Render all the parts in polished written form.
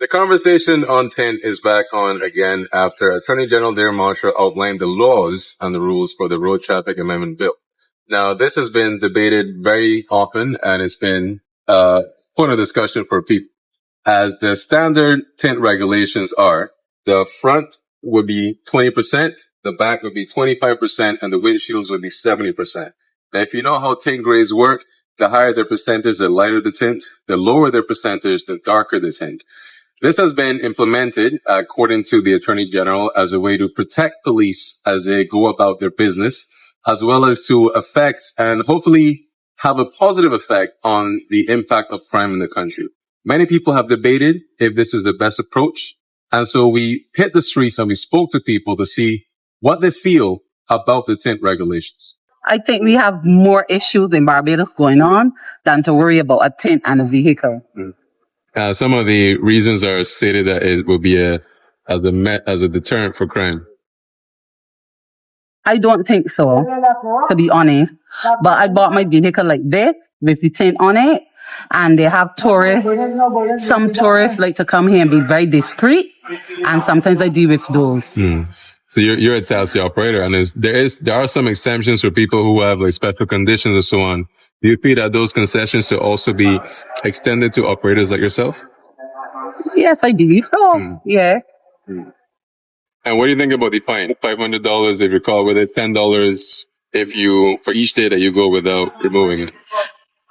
The conversation on tint is back on again after Attorney General Darren Marshall outlined the laws and the rules for the Road Traffic Amendment Bill. Now, this has been debated very often, and it's been point of discussion for people. As the standard tint regulations are, the front would be 20%, the back would be 25%, and the windshields would be 70%. Now, if you know how tint grades work, the higher the percentage, the lighter the tint. The lower the percentage, the darker the tint. This has been implemented, according to the Attorney General, as a way to protect police as they go about their business, as well as to affect and hopefully have a positive effect on the impact of crime in the country. Many people have debated if this is the best approach. And so we hit the streets and we spoke to people to see what they feel about the tint regulations. I think we have more issues in Barbados going on than to worry about a tint and a vehicle. Some of the reasons are stated that it will be as a deterrent for crime. I don't think so, to be honest. But I bought my vehicle like this with the tint on it. And they have tourists. Some tourists like to come here and be very discreet. And sometimes I deal with those. So you're a taxi operator, and there are some exemptions for people who have like special conditions and so on. Do you feel that those concessions should also be extended to operators like yourself? Yes, I do. Oh, yeah. And what do you think about the fine? $500 if you call with it, $10 for each day that you go without removing it.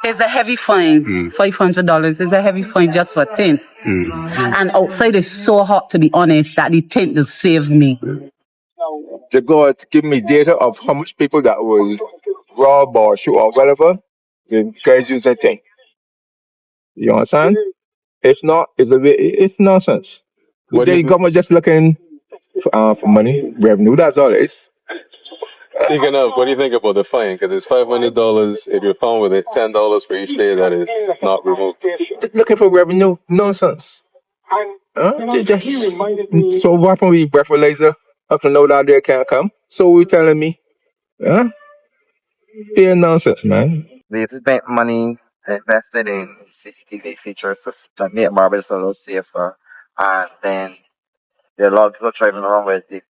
It's a heavy fine. $500 is a heavy fine just for tint. And outside is so hot, to be honest, that the tint will save me. The God give me data of how much people that will rob or shoot or whatever, the guys use that thing. You understand? If not, it's nonsense. The government just looking for money, revenue, that's all it is. Speaking of, what do you think about the fine? Because it's $500 if you're found with it, $10 for each day that is not removed. Looking for revenue, nonsense. So what happened with breathalyzer? Up to know that they can't come. So we telling me, pure nonsense, man. We've spent money invested in CCTV features to make Barbados a little safer, and then there are a lot of people driving around with the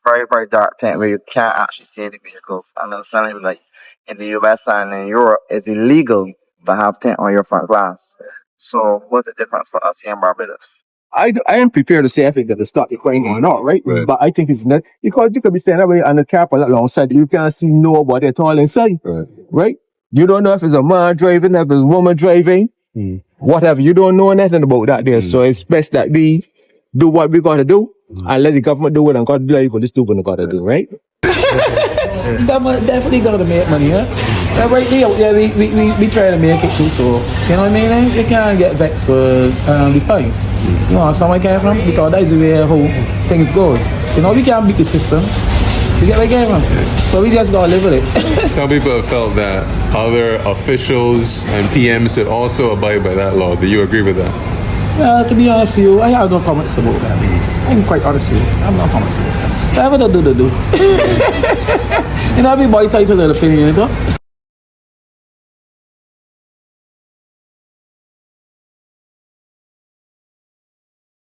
very, very dark tint where you can't actually see any vehicles. And I'm telling you, like in the US and in Europe, it's illegal to have tint on your front glass. So what's the difference for us here in Barbados? I am prepared to say I think that the start the crime going on, right? But I think it's not, because you could be standing away on the car park alongside, you can't see nobody at all inside, right? You don't know if it's a man driving, if it's a woman driving, whatever. You don't know nothing about that there. So it's best that we do what we got to do and let the government do what they got to do, let the police do what they got to do, right? Government definitely got to make money, huh? Right there, we try to make it too, so, you know what I mean? You can't get vexed with the pipe. You know, understand where I came from? Because that's the way how things go. You know, we can't beat the system. You get where I came from? So we just got to live with it. Some people have felt that other officials and PMs should also abide by that law. Do you agree with that? To be honest with you, I have no comments about that. I'm quite honest with you. I have no comments about that. Whatever they do, they do. You know, everybody entitled to their opinion, you know?